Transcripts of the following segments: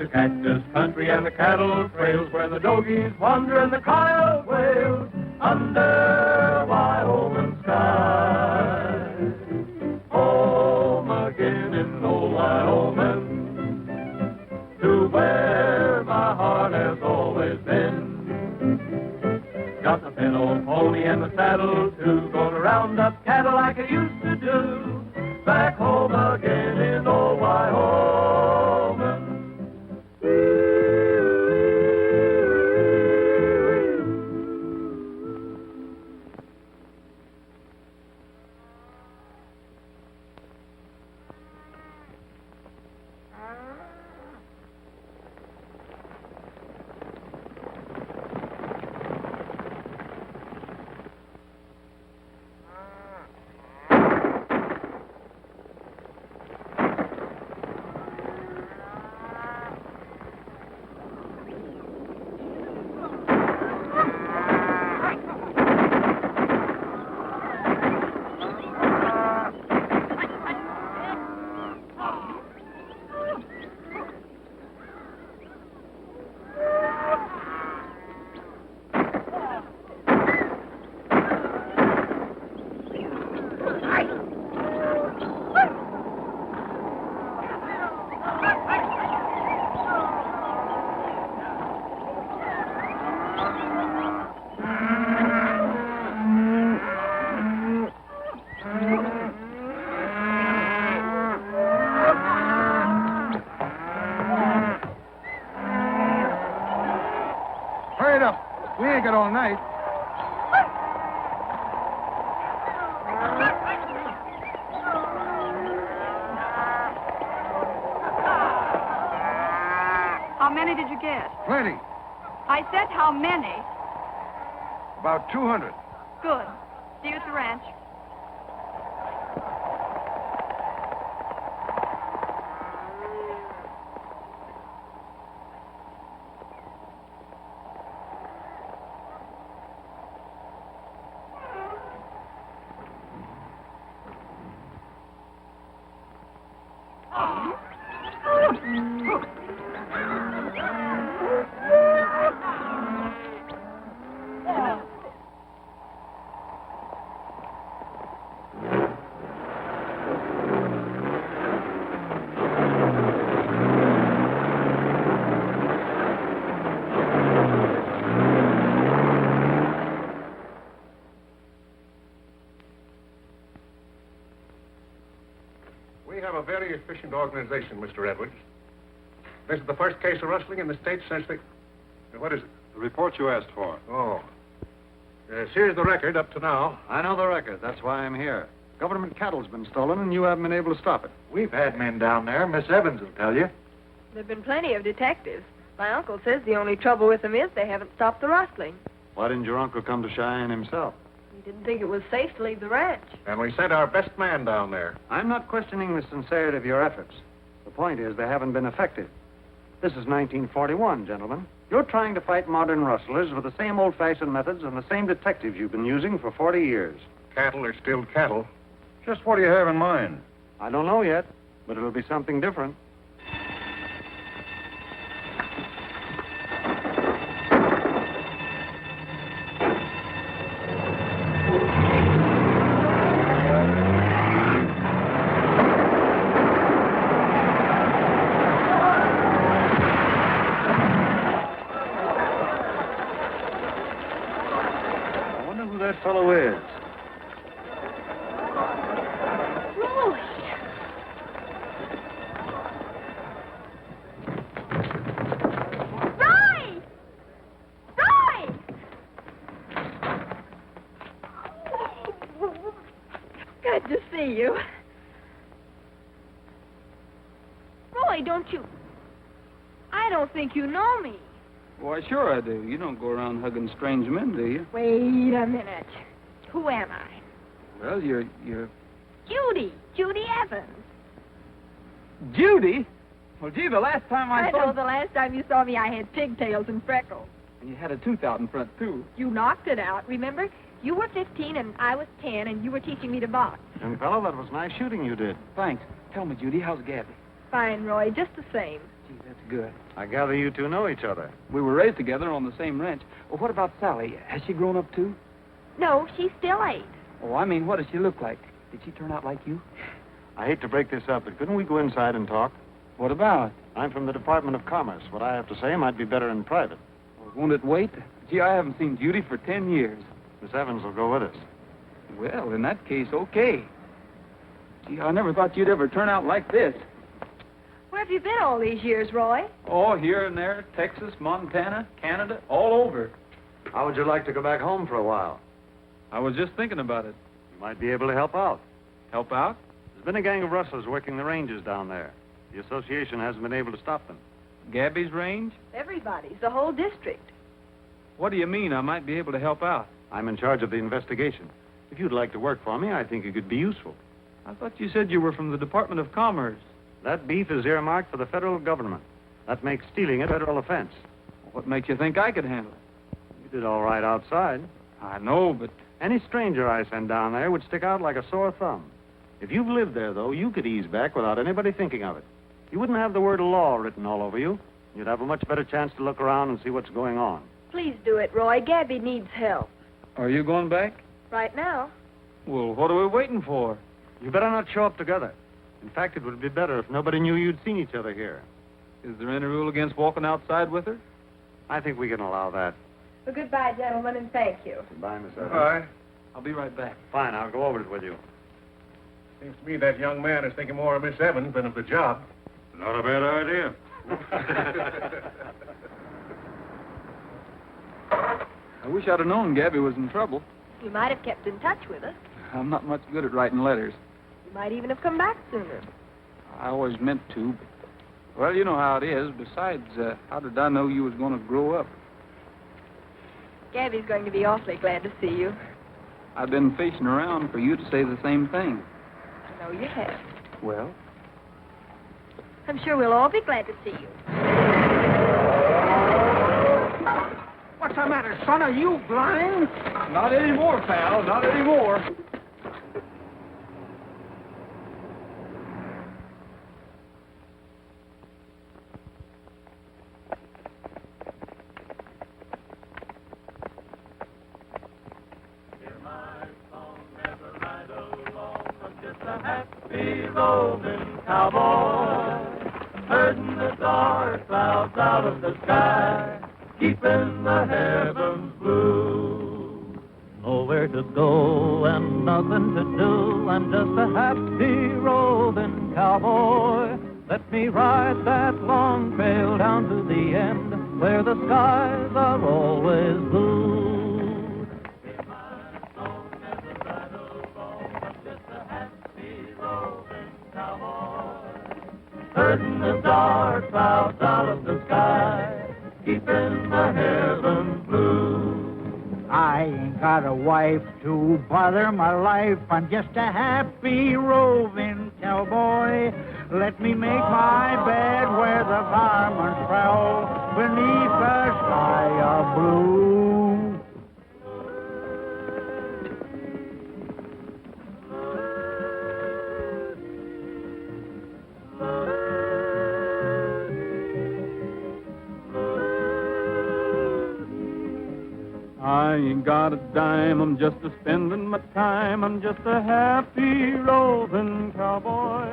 the cactus country and the cattle trails where the dogies wander and the coyote wails under Wyoming skies. Home again in old Wyoming, to where my heart has always been. Got the pin old pony and the saddle too, gonna round up cattle like I used to do. Back home again in old Wyoming. Hurry it up. We ain't got all night. How many did you get? Plenty. I said how many. About 200. Good. See you at the ranch. We have a very efficient organization, Mr. Edwards. This is the first case of rustling in the state since the... What is it? The report you asked for. Oh. Yes, here's the record up to now. I know the record. That's why I'm here. Government cattle's been stolen, and you haven't been able to stop it. We've had men down there. Miss Evans will tell you. There've been plenty of detectives. My uncle says the only trouble with them is they haven't stopped the rustling. Why didn't your uncle come to Cheyenne himself? He didn't think it was safe to leave the ranch. And we sent our best man down there. I'm not questioning the sincerity of your efforts. The point is they haven't been effective. This is 1941, gentlemen. You're trying to fight modern rustlers with the same old-fashioned methods and the same detectives you've been using for 40 years. Cattle are still cattle. Just what do you have in mind? I don't know yet, but it'll be something different. That fellow is. Roy! Roy! Roy! Good to see you. Roy, don't you... I don't think you know me. Why, sure I do. You don't go around hugging strange men, do you? Wait a minute. Who am I? Well, you're... Judy Evans. Judy? Well, gee, the last time I saw... know the last time you saw me, I had pigtails and freckles. And you had a tooth out in front, too. You knocked it out, remember? You were 15 and I was 10, and you were teaching me to box. Young fellow, that was nice shooting you did. Thanks. Tell me, Judy, how's Gabby? Fine, Roy, just the same. Gee, That's good. I gather you two know each other. We were raised together on the same ranch. Well, what about Sally? Has she grown up, too? No, she's still 8. Oh, I mean, what does she look like? Did she turn out like you? I hate to break this up, but couldn't we go inside and talk? What about? I'm from the Department of Commerce. What I have to say might be better in private. Well, won't it wait? Gee, I haven't seen Judy for 10 years. Miss Evans will go with us. Well, in that case, okay. Gee, I never thought you'd ever turn out like this. Where have you been all these years, Roy? Oh, here and there, Texas, Montana, Canada, all over. How would you like to go back home for a while? I was just thinking about it. You might be able to help out. Help out? There's been a gang of rustlers working the ranges down there. The association hasn't been able to stop them. Gabby's range? Everybody's, the whole district. What do you mean I might be able to help out? I'm in charge of the investigation. If you'd like to work for me, I think it could be useful. I thought you said you were from the Department of Commerce. That beef is earmarked for the federal government. That makes stealing a federal offense. What makes you think I could handle it? You did all right outside. I know, but Any stranger I send down there would stick out like a sore thumb. If you've lived there, though, you could ease back without anybody thinking of it. You wouldn't have the word law written all over you. You'd have a much better chance to look around and see what's going on. Please do it, Roy. Gabby needs help. are you going back? Right now. Well, what are we waiting for? You better not show up together. In fact, it would be better if nobody knew you'd seen each other here. Is there any rule against walking outside with her? I think we can allow that. Well, goodbye, gentlemen, and thank you. Goodbye, Miss Evans. Goodbye. I'll be right back. Fine, I'll go over it with you. Seems to me that young man is thinking more of Miss Evans than of the job. Not a bad idea. I wish I'd have known Gabby was in trouble. You might have kept in touch with us. I'm not much good at writing letters. You might even have come back sooner. I always meant to, but... Well, you know how it is. Besides, how did I know you was going to grow up? Gabby's going to be awfully glad to see you. I've been fishing around for you to say the same thing. I know you have. Well? I'm sure we'll all be glad to see you. What's the matter, son? Are you blind? Not anymore, pal. Not anymore. Happy roving cowboy, herding the dark clouds out of the sky, keeping the heavens blue. Nowhere to go and nothing to do, I'm just a happy roving cowboy. Let me ride that long trail down to the end, where the skies are always blue. Herding the dark clouds out of the sky, keeping the heavens blue. I ain't got a wife to bother my life. I'm just a happy roving cowboy. Let me make my bed where the varmints prowl beneath a sky of blue. I ain't got a dime, I'm just a spending my time. I'm just a happy roving cowboy.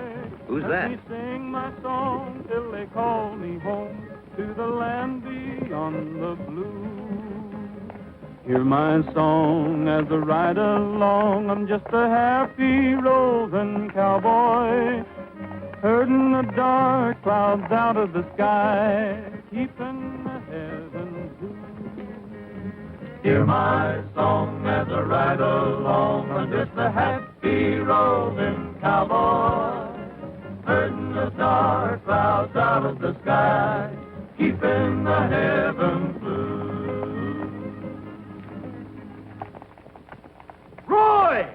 Who's Let that? me sing my song till they call me home to the land beyond the blue. Hear my song as I ride along. I'm just a happy roving cowboy, herding the dark clouds out of the sky, keeping the heavens blue. Hear my song as I ride along. I'm just a happy roving cowboy, herding the dark clouds out of the sky, keeping the heavens blue. Roy!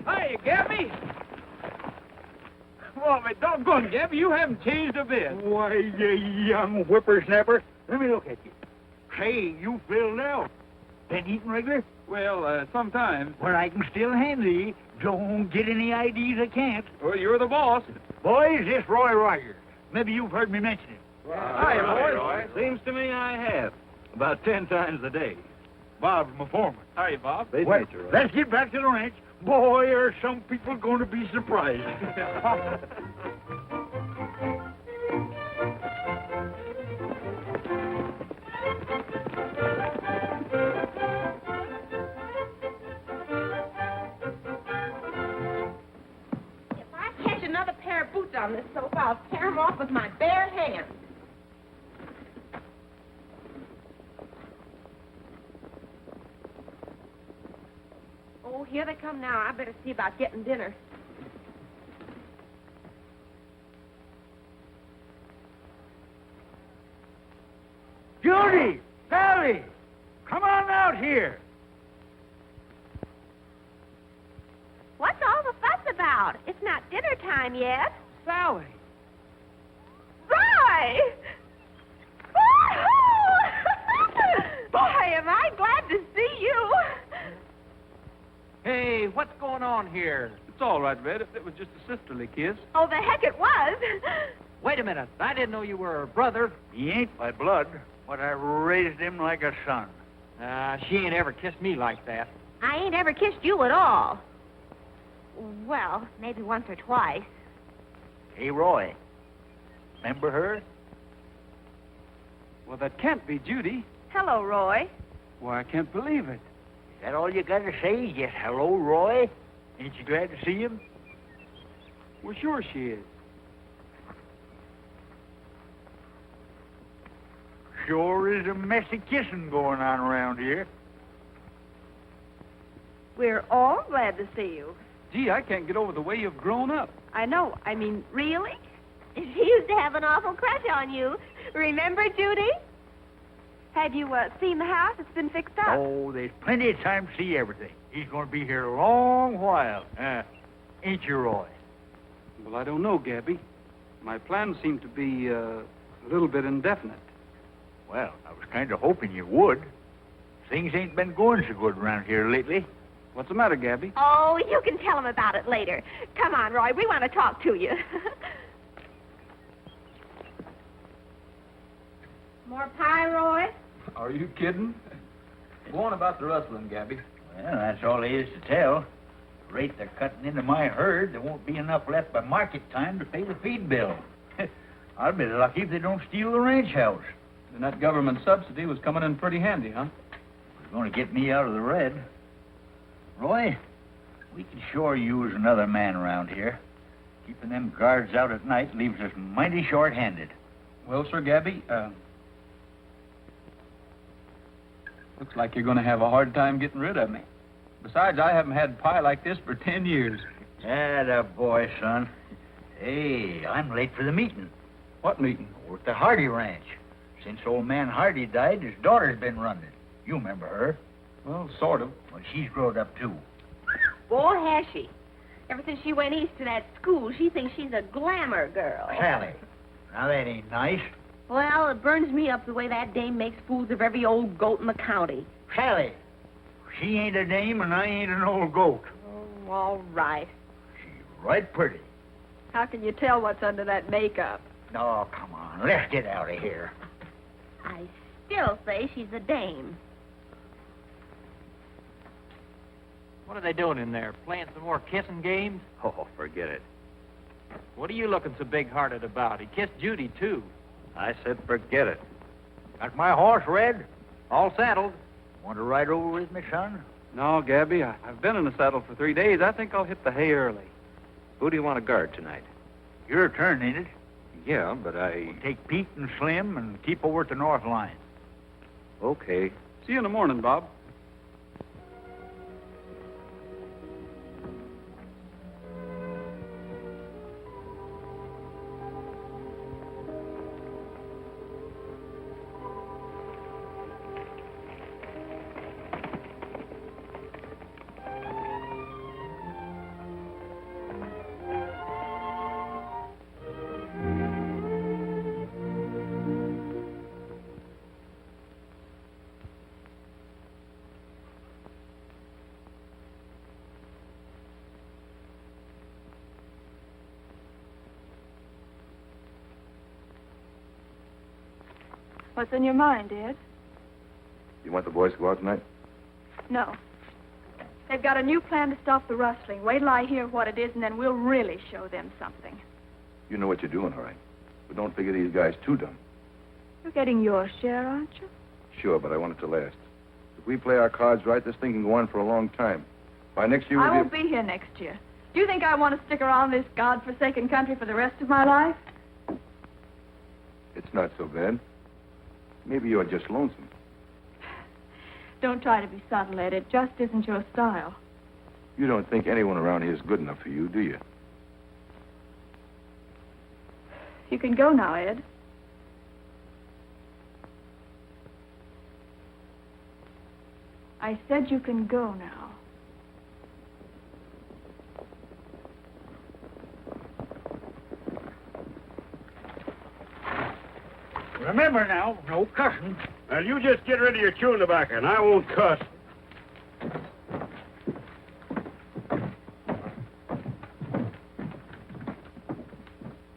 Hey, Gabby! Well, my doggone, Gabby, you haven't changed a bit. Why, you young whippersnapper. Let me look at you. Say, you filled out. Been eating regular? Well, sometimes. Well, I can still handle you. Don't get any IDs I can't. Well, you're the boss. Boys, this Roy Rogers. Maybe you've heard me mention him. Hi, Roy. Seems to me I have. About 10 times a day. Bob's my foreman. Hi, Bob. Well, let's get back to the ranch. Boy, are some people going to be surprised. If I catch another pair of boots on this sofa, I'll tear them off with my bare hands. Oh, here they come now. I better see about getting dinner. Judy! Sally! Come on out here. What's all the fuss about? It's not dinner time yet. Sally! Roy! Woo-hoo! Boy, am I glad to see you. Hey, what's going on here? It's all right, Red. It was just a sisterly kiss. Oh, the heck it was. Wait a minute. I didn't know you were a brother. He ain't my blood, but I raised him like a son. She ain't ever kissed me like that. I ain't ever kissed you at all. Well, maybe once or twice. Hey, Roy. Remember her? Well, that can't be Judy. Hello, Roy. Why, I can't believe it. Is that all you got to say? Just hello, Roy? Ain't you glad to see him? Well, sure she is. Sure is a messy kissing going on around here. We're all glad to see you. Gee, I can't get over the way you've grown up. I know. I mean, really? She used to have an awful crush on you. Remember, Judy? Have you seen the house? It's been fixed up. Oh, there's plenty of time to see everything. He's going to be here a long while. Ain't you, Roy? Well, I don't know, Gabby. My plans seem to be a little bit indefinite. Well, I was kind of hoping you would. Things ain't been going so good around here lately. What's the matter, Gabby? Oh, you can tell him about it later. Come on, Roy. We want to talk to you. More pie, Roy? Are you kidding? Go on about the rustling, Gabby. Well, that's all there is to tell. The rate they're cutting into my herd, there won't be enough left by market time to pay the feed bill. I'll be lucky if they don't steal the ranch house. And that government subsidy was coming in pretty handy, huh? It's going to get me out of the red. Roy, we can sure use another man around here. Keeping them guards out at night leaves us mighty short-handed. Well, Sir Gabby, looks like you're going to have a hard time getting rid of me. Besides, I haven't had pie like this for 10 years. Atta boy, son. Hey, I'm late for the meeting. What meeting? Over at the Hardy Ranch. Since old man Hardy died, his daughter's been running it. You remember her? Well, sort of. Well, she's grown up, too. Boy, has she. Ever since she went east to that school, she thinks she's a glamour girl. Sally, now that ain't nice. Well, it burns me up the way that dame makes fools of every old goat in the county. Sally, she ain't a dame and I ain't an old goat. Oh, all right. She's right pretty. How can you tell what's under that makeup? Oh, come on. Let's get out of here. I still say she's a dame. What are they doing in there? Playing some more kissing games? Oh, forget it. What are you looking so big-hearted about? He kissed Judy, too. I said forget it. Got my horse, Red? All saddled. Want to ride over with me, son? No, Gabby, I've been in the saddle for 3 days. I think I'll hit the hay early. Who do you want to guard tonight? Your turn, ain't it? Yeah, but We'll take Pete and Slim and keep over at the north line. Okay. See you in the morning, Bob. What's in your mind, Ed? You want the boys to go out tonight? No. They've got a new plan to stop the rustling. Wait till I hear what it is, and then we'll really show them something. You know what you're doing, all right. But don't figure these guys too dumb. You're getting your share, aren't you? Sure, but I want it to last. If we play our cards right, this thing can go on for a long time. By next year, I won't be here next year. Do you think I want to stick around this God-forsaken country for the rest of my life? It's not so bad. Maybe you're just lonesome. Don't try to be subtle, Ed. It just isn't your style. You don't think anyone around here is good enough for you, do you? You can go now, Ed. I said you can go now. Remember now, no cussing. Well, you just get rid of your chewing tobacco, and I won't cuss.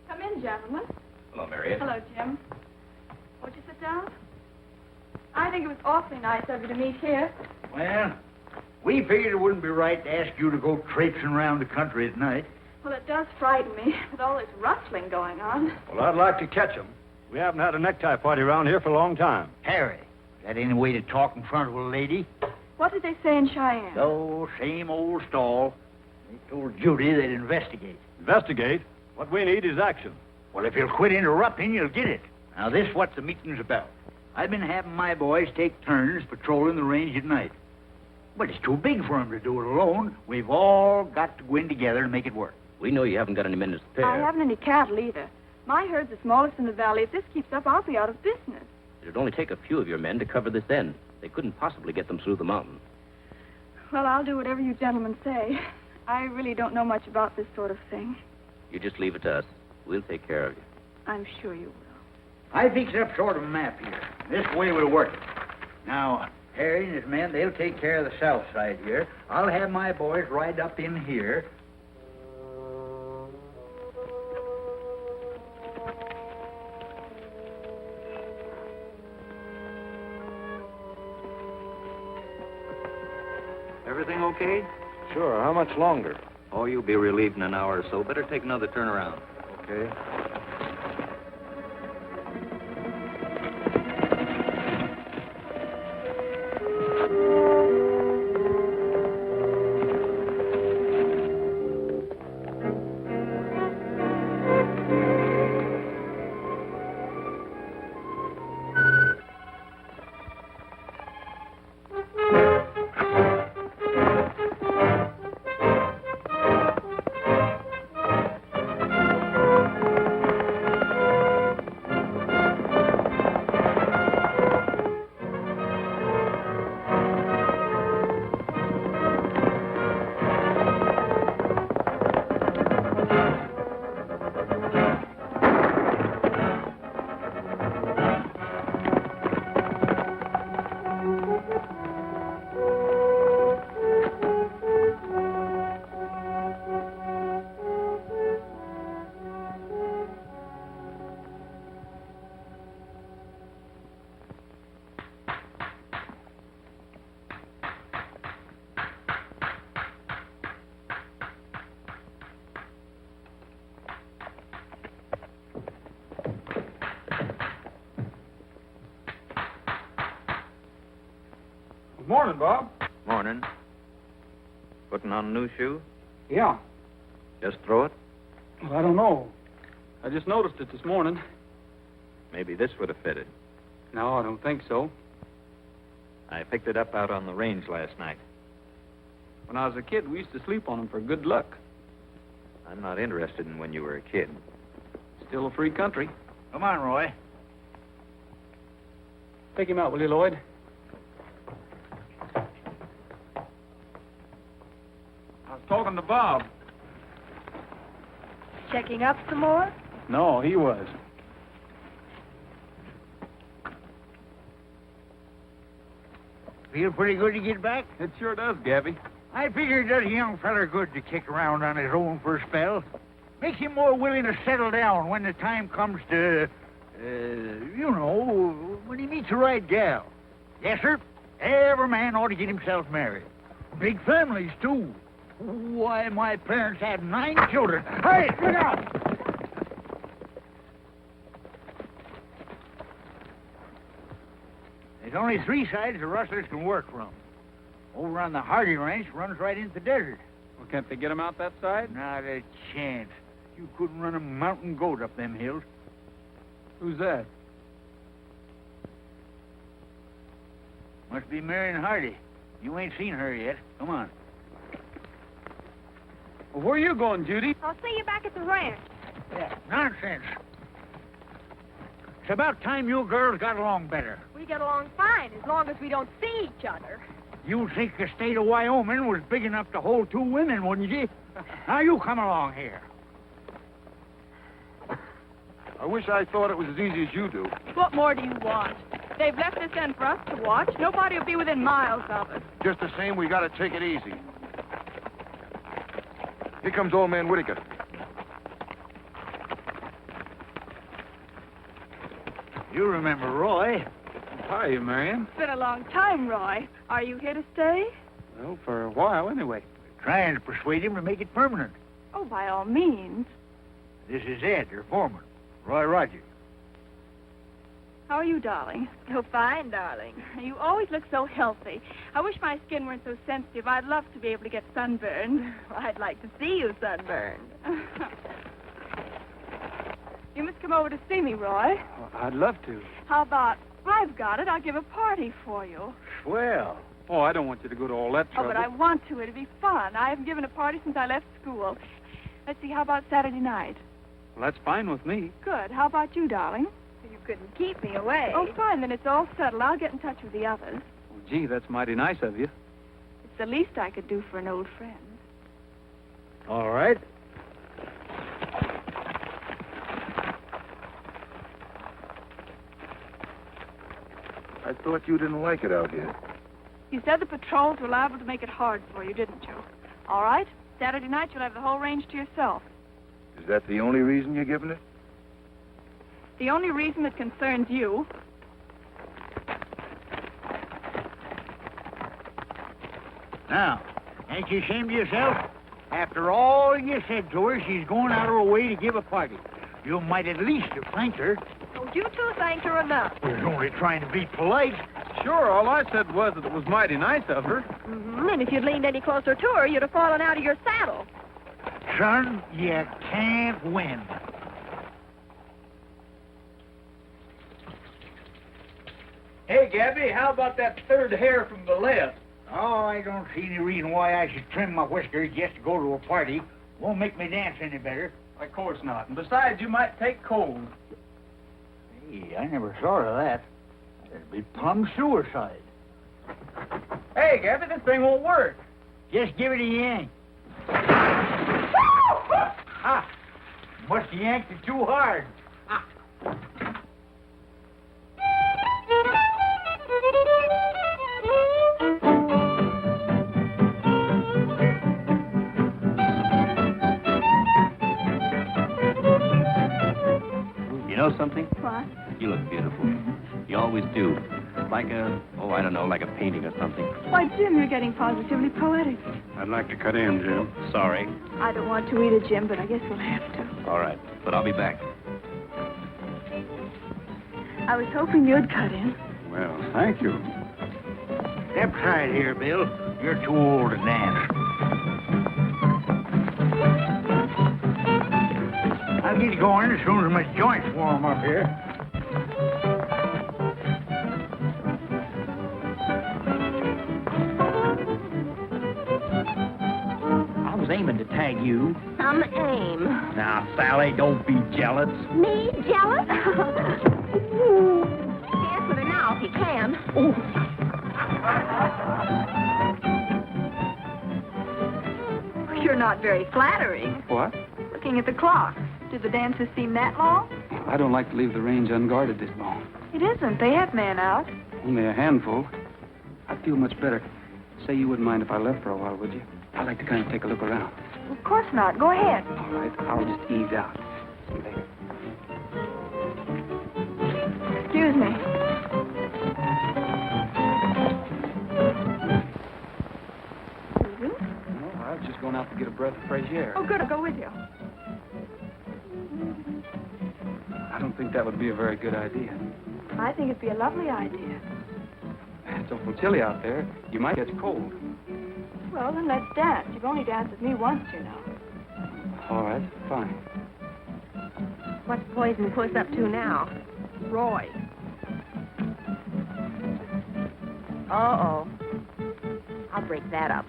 Come in, gentlemen. Hello, Marion. Hello, Jim. Won't you sit down? I think it was awfully nice of you to meet here. Well, we figured it wouldn't be right to ask you to go traipsing around the country at night. Well, it does frighten me with all this rustling going on. Well, I'd like to catch 'em. We haven't had a necktie party around here for a long time. Harry, is that any way to talk in front of a lady? What did they say in Cheyenne? Oh, same old stall. They told Judy they'd investigate. Investigate? What we need is action. Well, if you'll quit interrupting, you'll get it. Now, this is what the meeting's about. I've been having my boys take turns patrolling the range at night. But it's too big for them to do it alone. We've all got to go in together and make it work. We know you haven't got any men to spare. I haven't any cattle either. My herd's the smallest in the valley. If this keeps up, I'll be out of business. It'd only take a few of your men to cover this end. They couldn't possibly get them through the mountain. Well, I'll do whatever you gentlemen say. I really don't know much about this sort of thing. You just leave it to us. We'll take care of you. I'm sure you will. I fixed up sort of a map here. This way we'll work it. Now, Harry and his men, they'll take care of the south side here. I'll have my boys ride up in here. Everything okay? Sure. How much longer? Oh, you'll be relieved in an hour or so. Better take another turn around. Okay. Good morning, Bob. Morning. Putting on a new shoe? Yeah. Just throw it? Well, I don't know. I just noticed it this morning. Maybe this would have fitted. No, I don't think so. I picked it up out on the range last night. When I was a kid, we used to sleep on them for good luck. I'm not interested in when you were a kid. Still a free country. Come on, Roy. Take him out, will you, Lloyd? I was talking to Bob. Checking up some more? No, he was. Feel pretty good to get back? It sure does, Gabby. I figured that young feller good to kick around on his own for a spell. Makes him more willing to settle down when the time comes to You know, when he meets the right gal. Yes, sir. Every man ought to get himself married. Big families, too. Why, my parents had 9 children. Hey, look out! There's only 3 sides the rustlers can work from. Over on the Hardy Ranch runs right into the desert. Well, can't they get them out that side? Not a chance. You couldn't run a mountain goat up them hills. Who's that? Must be Marion Hardy. You ain't seen her yet. Come on. Well, where are you going, Judy? I'll see you back at the ranch. Yeah, nonsense. It's about time you girls got along better. We get along fine as long as we don't see each other. You'd think the state of Wyoming was big enough to hold 2 women, wouldn't you? Now you come along here. I wish I thought it was as easy as you do. What more do you want? They've left this end for us to watch. Nobody will be within miles of us. Just the same, we gotta take it easy. Here comes old man Whitaker. You remember Roy. Hi, Marion. It's been a long time, Roy. Are you here to stay? Well, for a while, anyway. Trying to persuade him to make it permanent. Oh, by all means. This is Ed, your foreman, Roy Rogers. How are you, darling? Oh, fine, darling. You always look so healthy. I wish my skin weren't so sensitive. I'd love to be able to get sunburned. Well, I'd like to see you sunburned. You must come over to see me, Roy. Well, I'd love to. How about, I've got it. I'll give a party for you. Swell. Oh, I don't want you to go to all that Oh, trouble. but I want to. It'll be fun. I haven't given a party since I left school. Let's see, how about Saturday night? Well, that's fine with me. Good. How about you, darling? You couldn't keep me away. Oh, fine. Then it's all settled. I'll get in touch with the others. Oh, gee, that's mighty nice of you. It's the least I could do for an old friend. All right. I thought you didn't like it out here. You said the patrols were liable to make it hard for you, didn't you? All right. Saturday night, you'll have the whole range to yourself. Is that the only reason you're giving it? The only reason that concerns you. Now, ain't you ashamed of yourself? After all you said to her, she's going out of her way to give a party. You might at least have thanked her. Oh, you two thanked her enough. We're only trying to be polite. Sure, all I said was that it was mighty nice of her. Mm-hmm. And if you'd leaned any closer to her, you'd have fallen out of your saddle. Son, you can't win. Hey, Gabby, how about that third hair from the left? Oh, I don't see any reason why I should trim my whiskers just to go to a party. Won't make me dance any better. Of course not. And besides, you might take cold. Hey, I never thought of that. That'd be plumb suicide. Hey, Gabby, this thing won't work. Just give it a yank. Ha! Must have yanked it too hard. Ha! You know something? What? You look beautiful. You always do. Like I don't know, like a painting or something. Why, Jim, you're getting positively poetic. I'd like to cut in, Jim. Sorry. I don't want to either, Jim, but I guess we'll have to. All right, but I'll be back. I was hoping you'd cut in. Well, thank you. Step aside here, Bill. You're too old to dance. I'll get going as soon as my joints warm up here. I was aiming to tag you. Some aim. Now, Sally, don't be jealous. Me jealous? Dance with her now if you can. You're not very flattering. What? Looking at the clock. Did the dances seem that long? I don't like to leave the range unguarded this long. It isn't. They have men out. Only a handful. I'd feel much better. Say you wouldn't mind if I left for a while, would you? I'd like to kind of take a look around. Of course not. Go ahead. All right, I'll just ease out. See you later. to get a breath of fresh air. Oh, good. I'll go with you. I don't think that would be a very good idea. I think it'd be a lovely idea. It's awful chilly out there. You might catch cold. Well, then let's dance. You've only danced with me once, you know. All right, fine. What's Poison Puss up to now? Roy. Uh-oh. I'll break that up.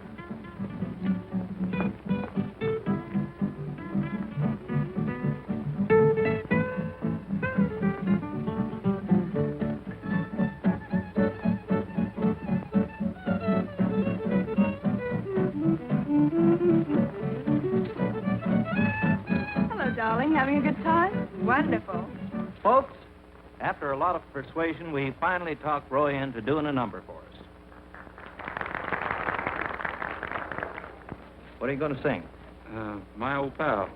Hello, darling. Having a good time? Wonderful. Folks, after a lot of persuasion, we finally talked Roy into doing a number for us. What are you going to sing? My old pal.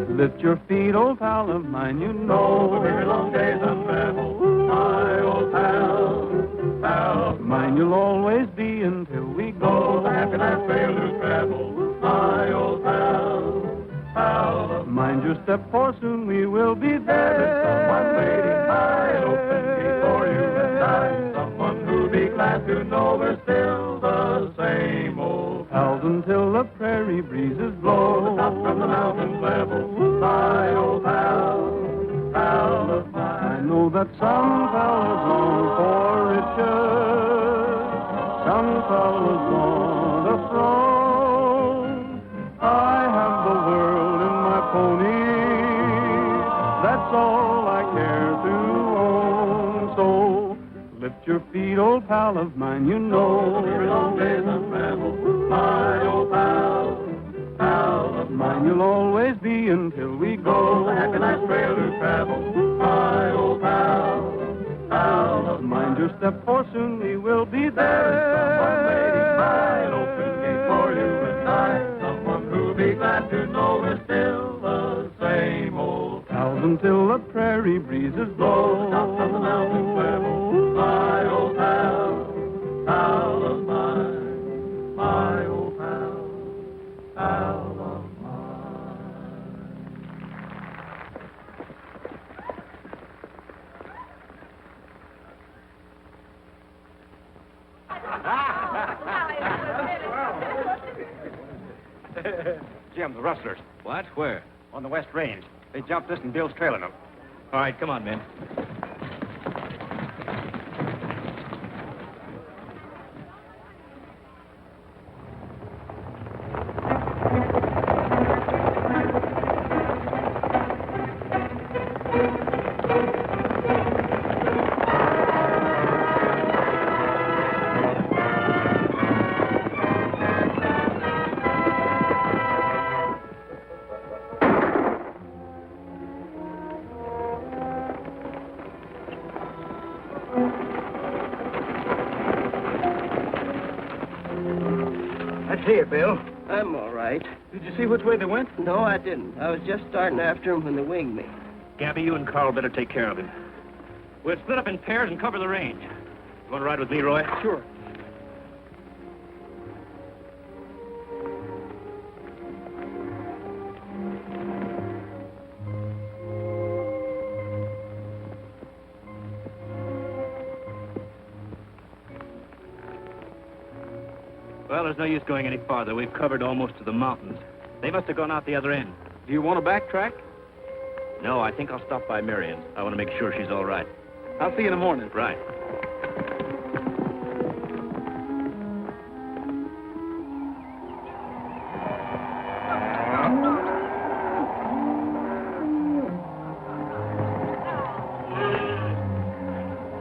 Lift your feet, old pal of mine, you know. Very long days of travel, my old pal, pal. Mine you'll always be until we go. The happy last trail to travel, my old pal, pal. Mind your step, for soon we will be there. Someone waiting by an open gate for you and I. Someone who'll be glad to know we're still the same old pals until the prairie breezes blow. Up from the mountain level, my old pal, pal of mine. I know that some fellas long for riches, some fellas want a throne. I have the world in my pony, that's all I care to own. So lift your feet, old pal of mine, you know. Very long days of travel, my old pal, pal of mine you'll always be until we go. The happy last trail to travel, my old pal, pal of mind your step, for soon we will be there. Someone waiting by an open gate for you and I. Someone who'll be glad to know we're still the same old pals until the prairie breezes blow. Top of the mountain level, my old pal, pal of mine, my old pal, pal of mine. Jim, the rustlers. What? Where? On the West Range. They jumped us and Bill's trailing them. All right, come on, men. I see you, Bill. I'm all right. Did you see which way they went? No, I didn't. I was just starting after him when they winged me. Gabby, you and Carl better take care of him. We'll split up in pairs and cover the range. You want to ride with me, Roy? Sure. Well, there's no use going any farther. We've covered almost to the mountains. They must have gone out the other end. Do you want to backtrack? No, I think I'll stop by Marion. I want to make sure she's all right. I'll see you in the morning. Right.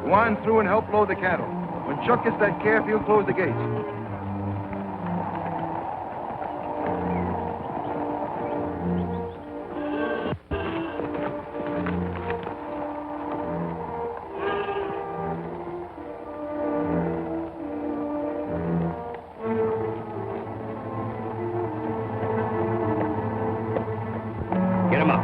Go on through and help load the cattle. When Chuck gets that calf, he'll close the gates. Get him up.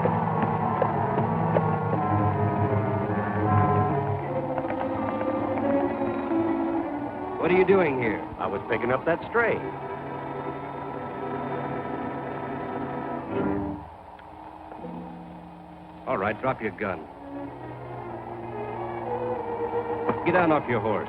doing here? I was picking up that stray. All right, drop your gun. Get down off your horse.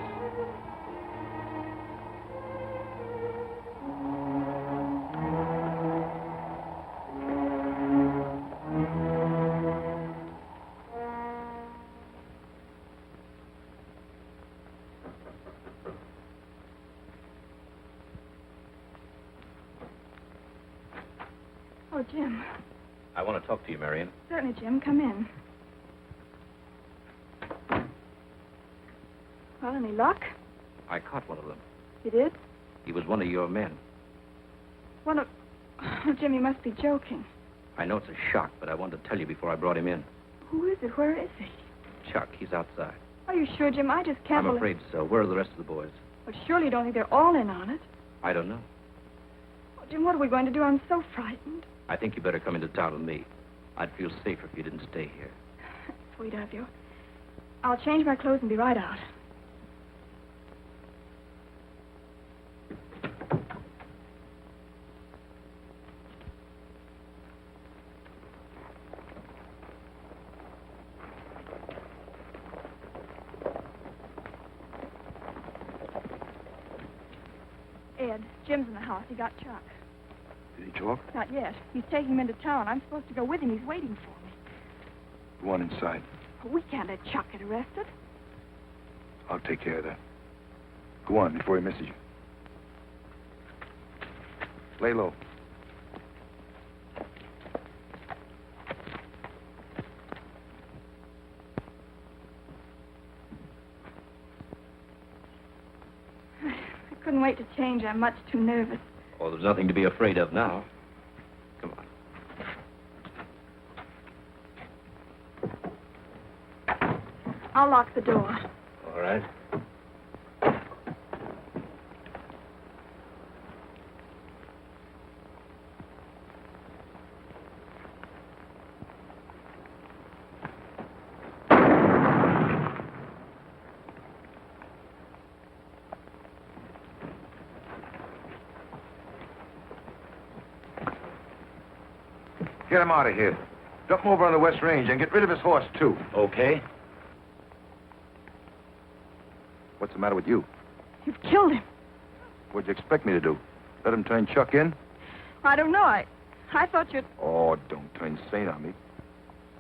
Oh, Jim. I want to talk to you, Marion. Certainly, Jim. Come in. Well, any luck? I caught one of them. You did? He was one of your men. One of... Oh, Jim, you must be joking. I know it's a shock, but I wanted to tell you before I brought him in. Who is it? Where is he? Chuck, he's outside. Are you sure, Jim? I just can't I'm afraid so. Where are the rest of the boys? Well, surely you don't think they're all in on it. I don't know. Oh, Jim, what are we going to do? I'm so frightened. I think you better come into town with me. I'd feel safer if you didn't stay here. Sweet of you. I'll change my clothes and be right out. Ed, Jim's in the house. He got Chuck. Did he talk? Not yet. He's taking him into town. I'm supposed to go with him. He's waiting for me. Go on inside. We can't let Chuck get arrested. I'll take care of that. Go on before he misses you. Lay low. I couldn't wait to change. I'm much too nervous. Oh, there's nothing to be afraid of now. Come on. I'll lock the door. All right. Get him out of here. Dump him over on the West Range and get rid of his horse, too. Okay. What's the matter with you? You've killed him. What'd you expect me to do? Let him turn Chuck in? I don't know. I thought you'd... Oh, don't turn sane on me.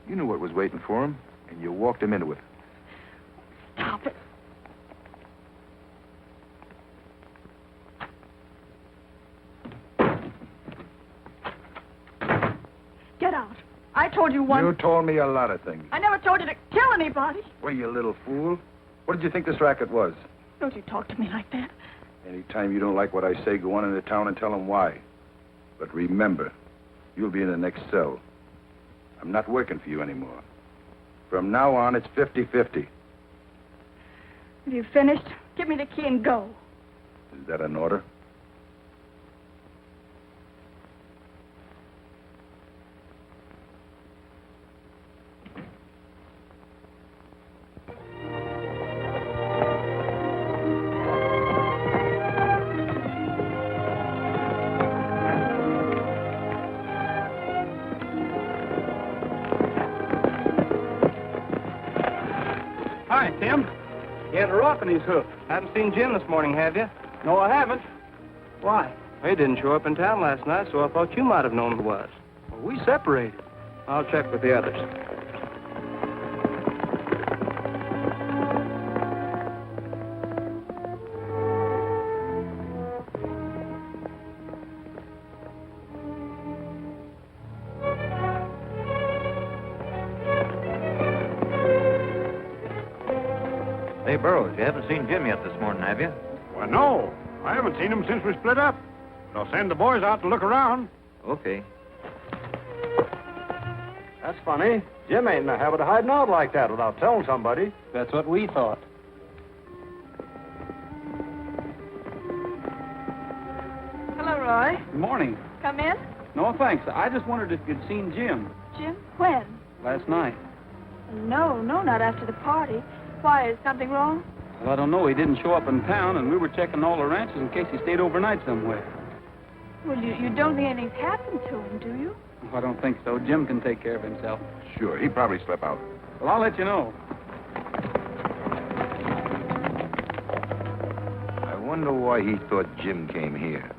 You knew what was waiting for him, and you walked him into it. Stop it. Get out. I told you once... You told me a lot of things. I never told you to kill anybody. Well, you little fool. What did you think this racket was? Don't you talk to me like that. Anytime you don't like what I say, go on into town and tell them why. But remember, you'll be in the next cell. I'm not working for you anymore. From now on, it's 50-50. Have you finished? Give me the key and go. Is that an order? Hi, Tim. He had a rock in his hoof. Haven't seen Jim this morning, have you? No, I haven't. Why? He didn't show up in town last night, so I thought you might have known who it was. Well, we separated. I'll check with the others. Hey, Burroughs, you haven't seen Jim yet this morning, have you? Well, no. I haven't seen him since we split up. But I'll send the boys out to look around. Okay. That's funny. Jim ain't in the habit of hiding out like that without telling somebody. That's what we thought. Hello, Roy. Good morning. Come in. No, thanks. I just wondered if you'd seen Jim Jim, when? last night. No, not after the party. Why, is something wrong? Well, I don't know. He didn't show up in town, and we were checking all the ranches in case he stayed overnight somewhere. Well, you don't think anything's happened to him, do you? Oh, I don't think so. Jim can take care of himself. Sure, he probably slept out. Well, I'll let you know. I wonder why he thought Jim came here.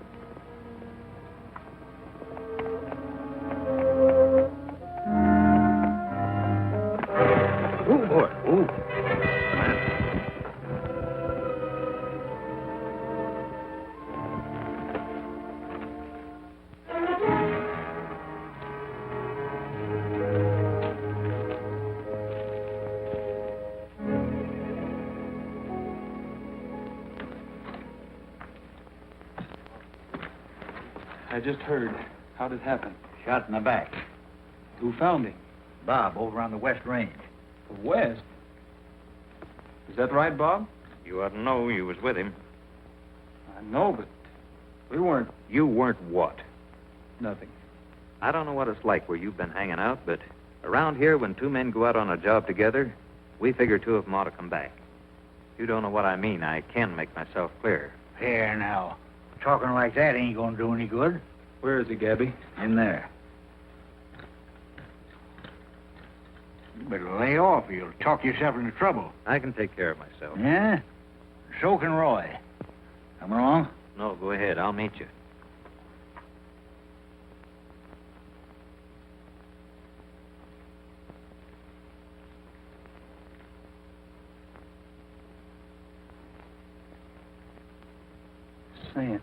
Oh, boy. Oh. I just heard. How'd it happen? Shot in the back. Who found him? Bob, over on the West Range. The West? Is that right, Bob? You ought to know you was with him. I know, but we weren't. You weren't what? Nothing. I don't know what it's like where you've been hanging out, but around here, when two men go out on a job together, we figure two of them ought to come back. You don't know what I mean. I can make myself clear. Here now. Talking like that ain't gonna do any good. Where is he, Gabby? In there. You better lay off or you'll talk yourself into trouble. I can take care of myself. Yeah? So can Roy. Come along. No, go ahead. I'll meet you. Saying.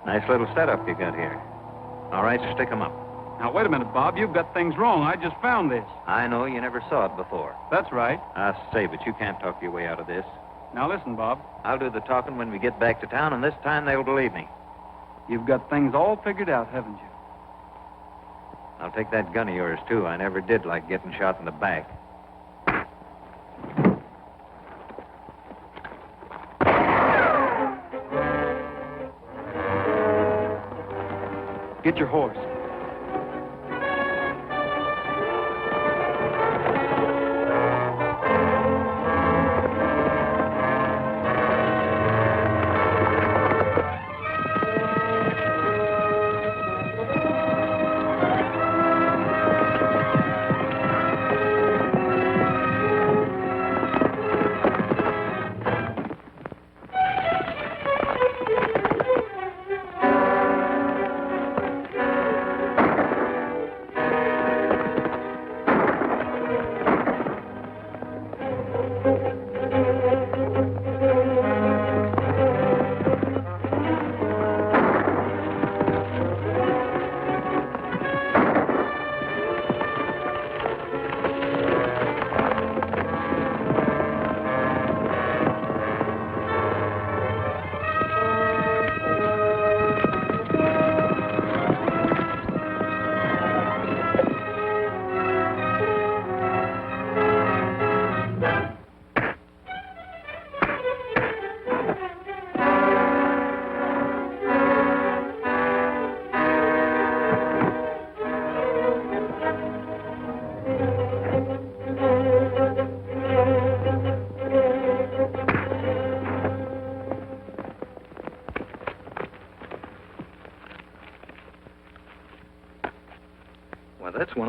Nice little setup you got here. All right, so stick 'em up. Now, wait a minute, Bob. You've got things wrong. I just found this. I know you never saw it before. That's right. I say, but you can't talk your way out of this. Now, listen, Bob. I'll do the talking when we get back to town, and this time they'll believe me. You've got things all figured out, haven't you? I'll take that gun of yours, too. I never did like getting shot in the back. Get your horse.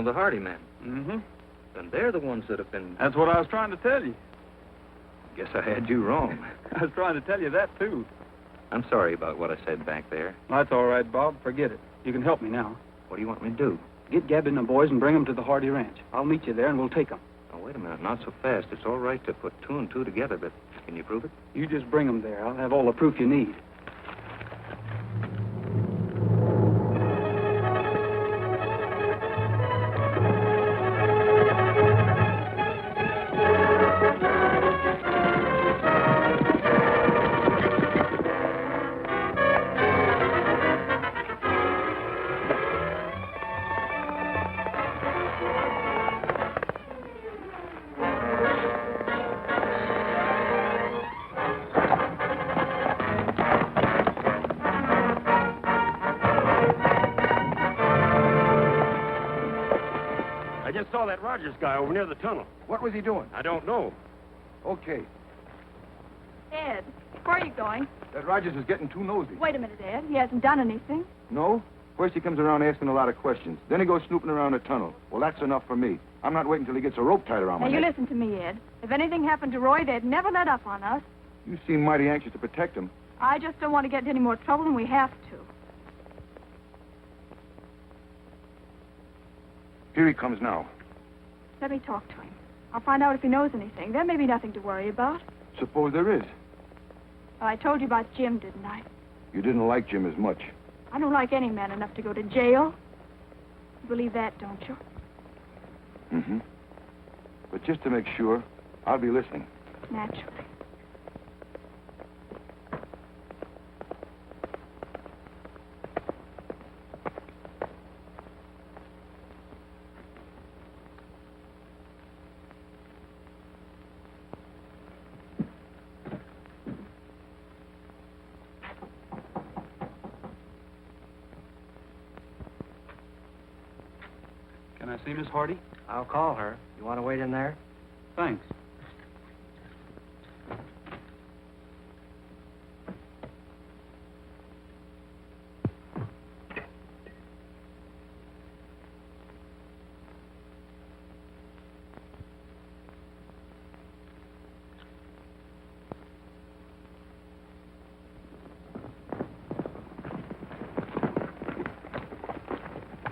of the Hardy men. Mm-hmm. Then they're the ones that have been... That's what I was trying to tell you. Guess I had you wrong. I was trying to tell you that, too. I'm sorry about what I said back there. That's all right, Bob. Forget it. You can help me now. What do you want me to do? Get Gabby and the boys and bring them to the Hardy Ranch. I'll meet you there, and we'll take them. Oh, wait a minute. Not so fast. It's all right to put two and two together, but can you prove it? You just bring them there. I'll have all the proof you need. I just saw that Rogers guy over near the tunnel. What was he doing? I don't know. Okay. Ed, where are you going? That Rogers is getting too nosy. Wait a minute, Ed. He hasn't done anything. No? First he comes around asking a lot of questions. Then he goes snooping around the tunnel. Well, that's enough for me. I'm not waiting till he gets a rope tied around Now, my you neck. listen to me, Ed. If anything happened to Roy, they'd never let up on us. You seem mighty anxious to protect him. I just don't want to get into any more trouble than we have to. Here he comes now. Let me talk to him. I'll find out if he knows anything. There may be nothing to worry about. Suppose there is. Well, I told you about Jim, didn't I? You didn't like Jim as much. I don't like any man enough to go to jail. You believe that, don't you? Mm-hmm. But just to make sure, I'll be listening. Naturally. Can I see Miss Hardy? I'll call her. You want to wait in there? Thanks.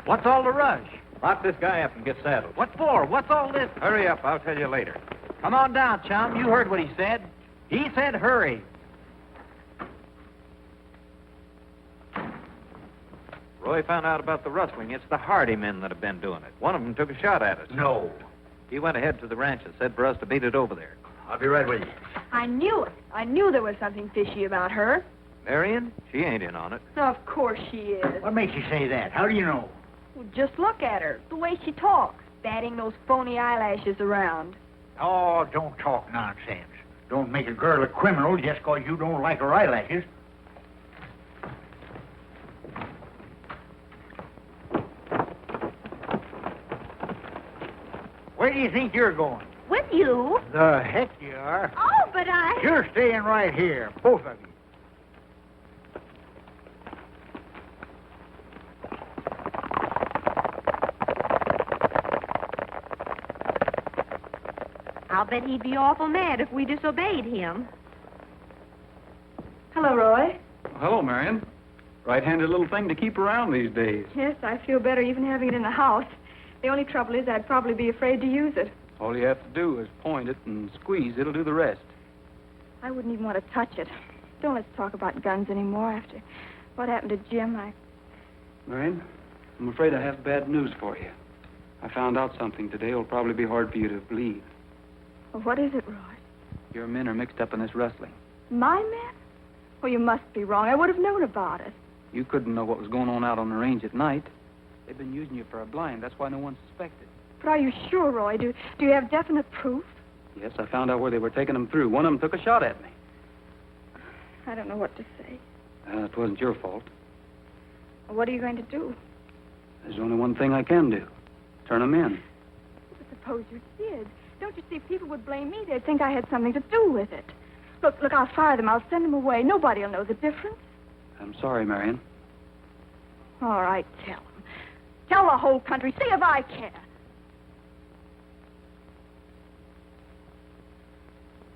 What's all the rush? Lock this guy up and get saddled. What for? What's all this? Hurry up. I'll tell you later. Come on down, chum. You heard what he said. He said hurry. Roy found out about the rustling. It's the Hardy men that have been doing it. One of them took a shot at us. No. He went ahead to the ranch and said for us to beat it over there. I'll be right with you. I knew it. I knew there was something fishy about her. Marion? She ain't in on it. Of course she is. What makes you say that? How do you know? Well, just look at her. The way she talks. Batting those phony eyelashes around. Oh, don't talk nonsense. Don't make a girl a criminal just 'cause you don't like her eyelashes. Where do you think you're going? With you? The heck you are. Oh, but I... You're staying right here, both of you. I'll bet he'd be awful mad if we disobeyed him. Hello, Roy. Hello, Marion. Right-handed little thing to keep around these days. Yes, I feel better even having it in the house. The only trouble is I'd probably be afraid to use it. All you have to do is point it and squeeze. It'll do the rest. I wouldn't even want to touch it. Don't let's talk about guns anymore. After what happened to Jim, Marion, I'm afraid I have bad news for you. I found out something today. It'll probably be hard for you to believe. Well, what is it, Roy? Your men are mixed up in this rustling. My men? Well, you must be wrong. I would have known about it. You couldn't know what was going on out on the range at night. They've been using you for a blind. That's why no one suspected. But are you sure, Roy? Do you have definite proof? Yes, I found out where they were taking them through. One of them took a shot at me. I don't know what to say. It wasn't your fault. Well, what are you going to do? There's only one thing I can do. Turn them in. But suppose you did. Don't you see, people would blame me. They'd think I had something to do with it. Look, I'll fire them. I'll send them away. Nobody will know the difference. I'm sorry, Marion. All right, tell them. Tell the whole country. See if I care.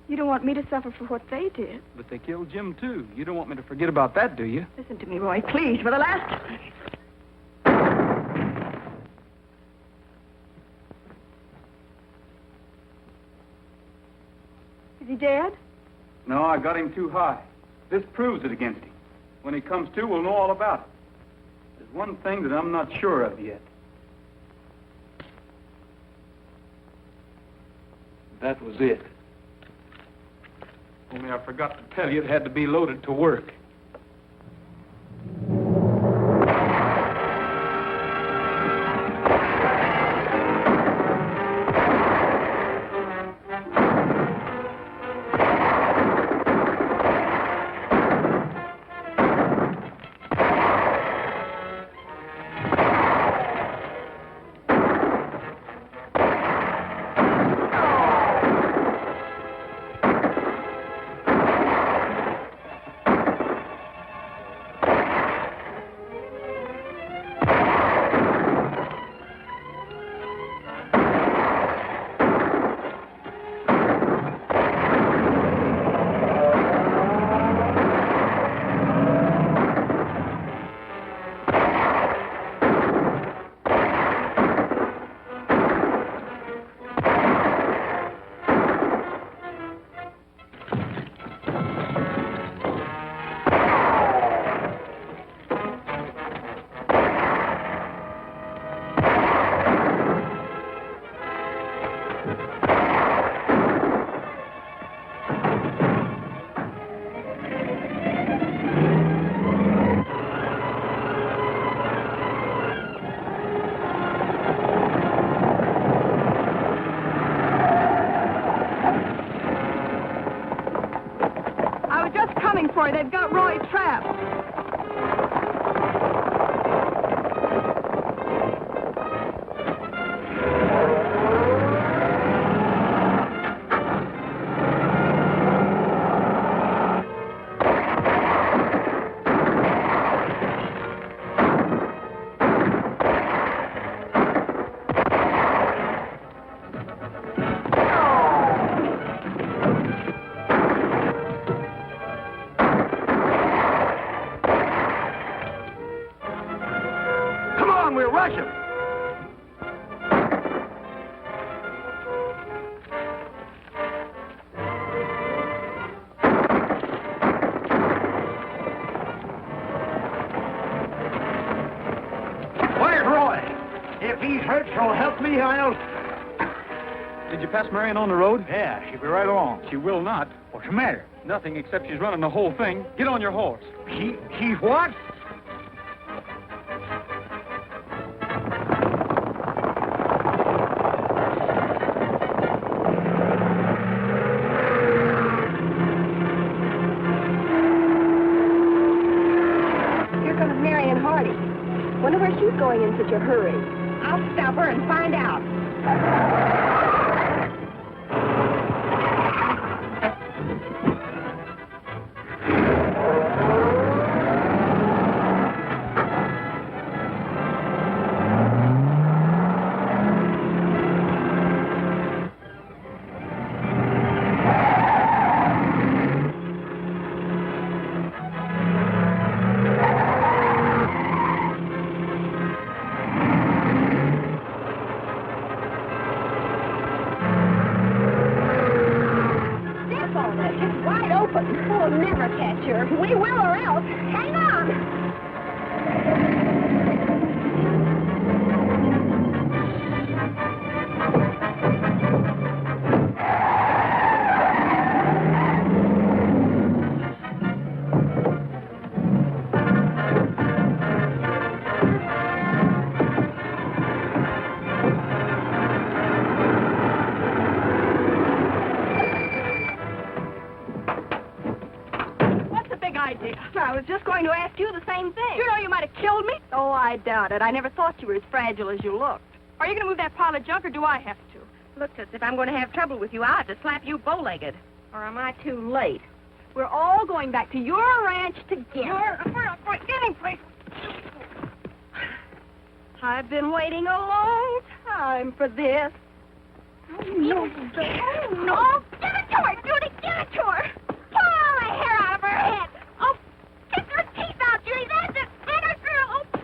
You don't want me to suffer for what they did. But they killed Jim, too. You don't want me to forget about that, do you? Listen to me, Roy, please, for the last time. Is he dead? No, I got him too high. This proves it against him. When he comes to, we'll know all about it. There's one thing that I'm not sure of yet. That was it. Only I forgot to tell you it had to be loaded to work. They've got Roy trapped. Did you pass Marion on the road? Yeah, she'll be right along. She will not. What's the matter? Nothing, except she's running the whole thing. Get on your horse. She's what? Here comes Marion Hardy. Wonder where she's going in such a hurry. I'll stop her and find out. We will or else. Hang on. I was just going to ask you the same thing. You know you might have killed me. Oh, I doubt it. I never thought you were as fragile as you looked. Are you going to move that pile of junk, or do I have to? Look, Toots, if I'm going to have trouble with you, I'll have to slap you bow-legged. Or am I too late? We're all going back to your ranch together. Get him, please. I've been waiting a long time for this. Oh, no. Oh, no. Give it to her, Judy. Give it to her. Pull all the hair out of her head. Oh, kick her teeth out, Judy. That's it. Get her, girl. Oh.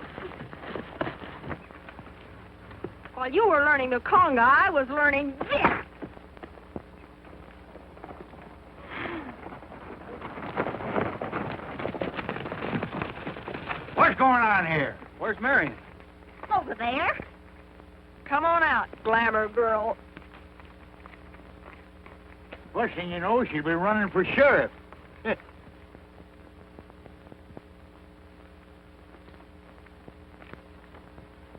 While you were learning the conga, I was learning this. What's going on here? Where's Marion? Over there. Come on out, glamour girl. First thing you know, she'll be running for sheriff.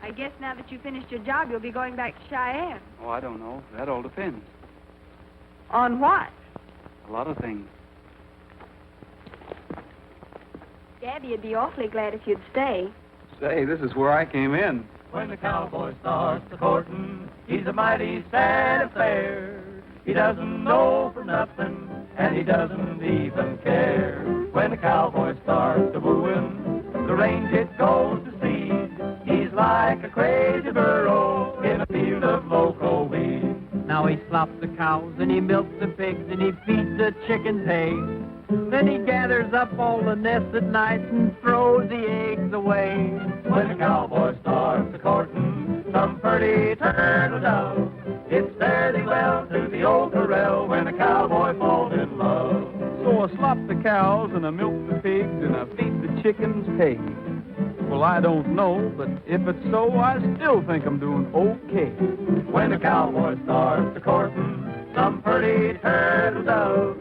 I guess now that you finished your job, you'll be going back to Cheyenne. Oh, I don't know. That all depends. On what? A lot of things. Gabby would be awfully glad if you'd stay. Say, this is where I came in. When the cowboy starts a courting, he's a mighty sad affair. He doesn't know for nothing, and he doesn't even care. When the cowboy starts a wooing, the range it goes to seed. He's like a crazy burro in a field of local weed. Now he slops the cows and he milks the pigs and he feeds the chickens hay. Then he gathers up all the nests at night and throws the eggs away. When the cowboy starts a courting some pretty turtle dove, it's fairly well to the old corral when the cowboy falls in love. So I slop the cows and I milk the pigs and I feed the chickens hay. Well, I don't know, but if it's so, I still think I'm doing okay. When the cowboy starts a courting some pretty turtle dove,